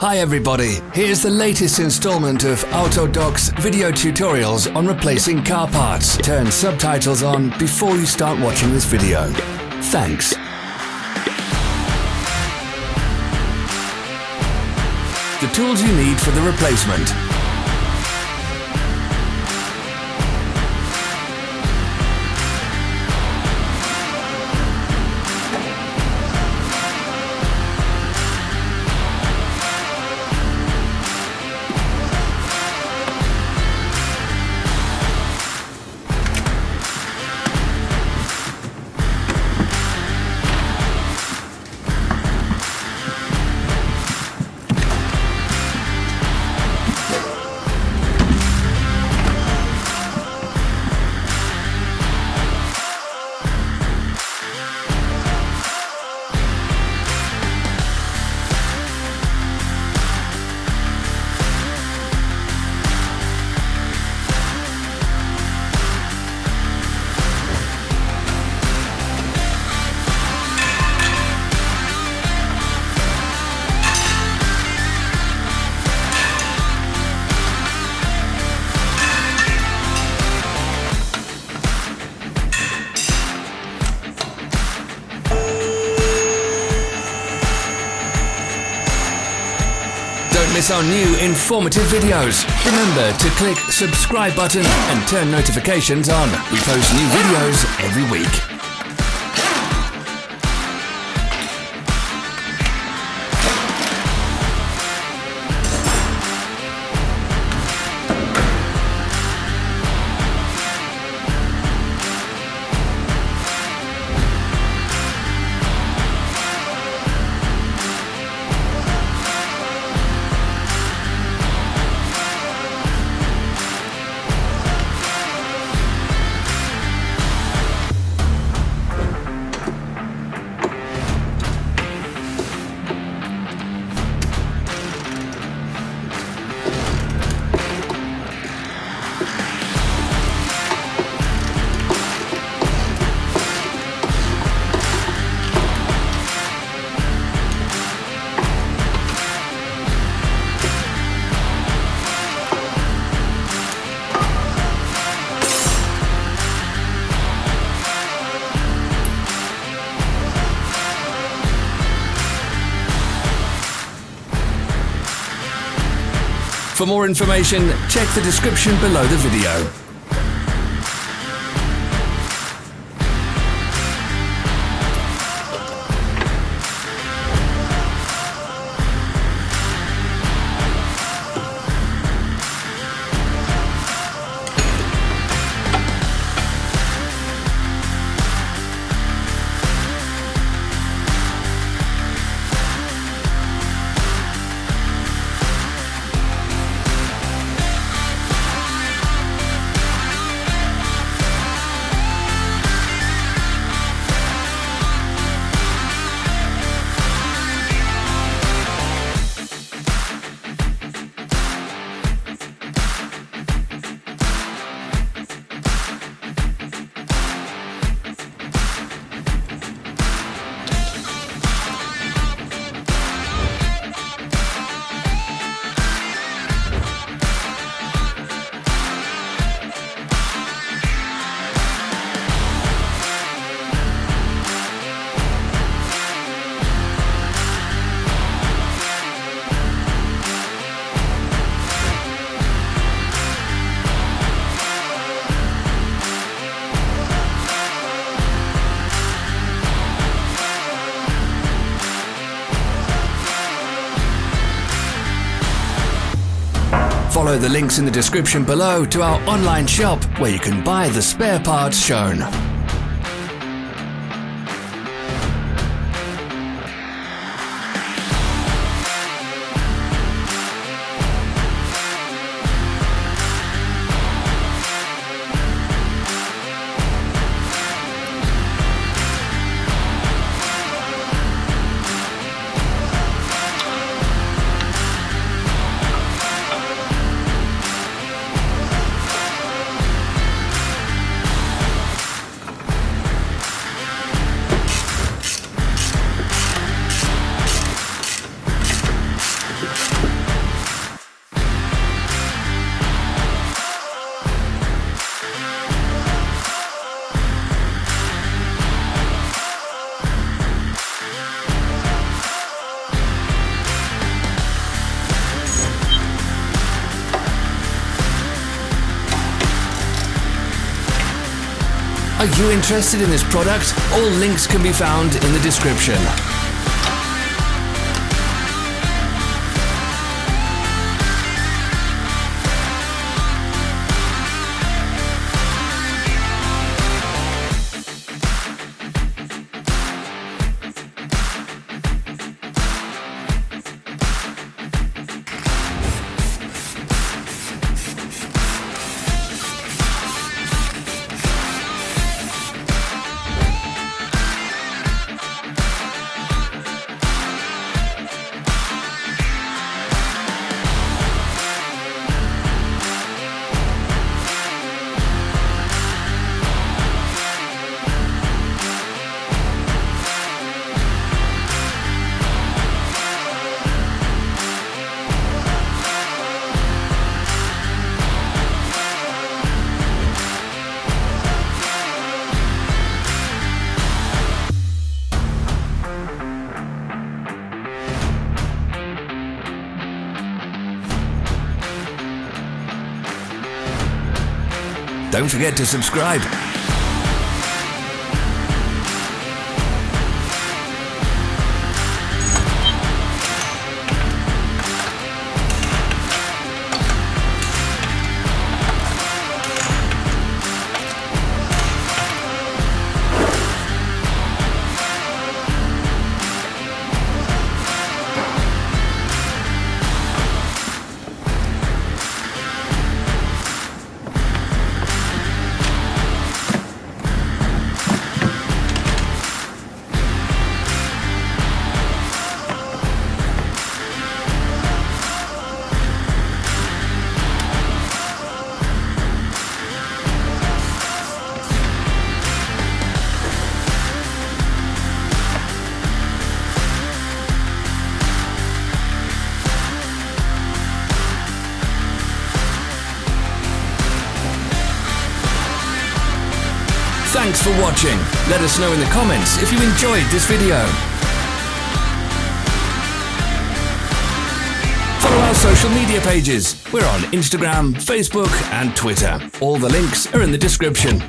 Hi everybody, here's the latest installment of Autodoc's video tutorials on replacing car parts. Turn subtitles on before you start watching this video. Thanks. The tools you need for the replacement. Don't miss our new informative videos. Remember to click subscribe button and turn notifications on. We post new videos every week. For more information, check the description below the video. Follow the links in the description below to our online shop where you can buy the spare parts shown. Are you interested in this product? All links can be found in the description. Don't forget to subscribe. Thanks for watching. Let us know in the comments if you enjoyed this video. Follow our social media pages. We're on Instagram, Facebook and Twitter. All the links are in the description.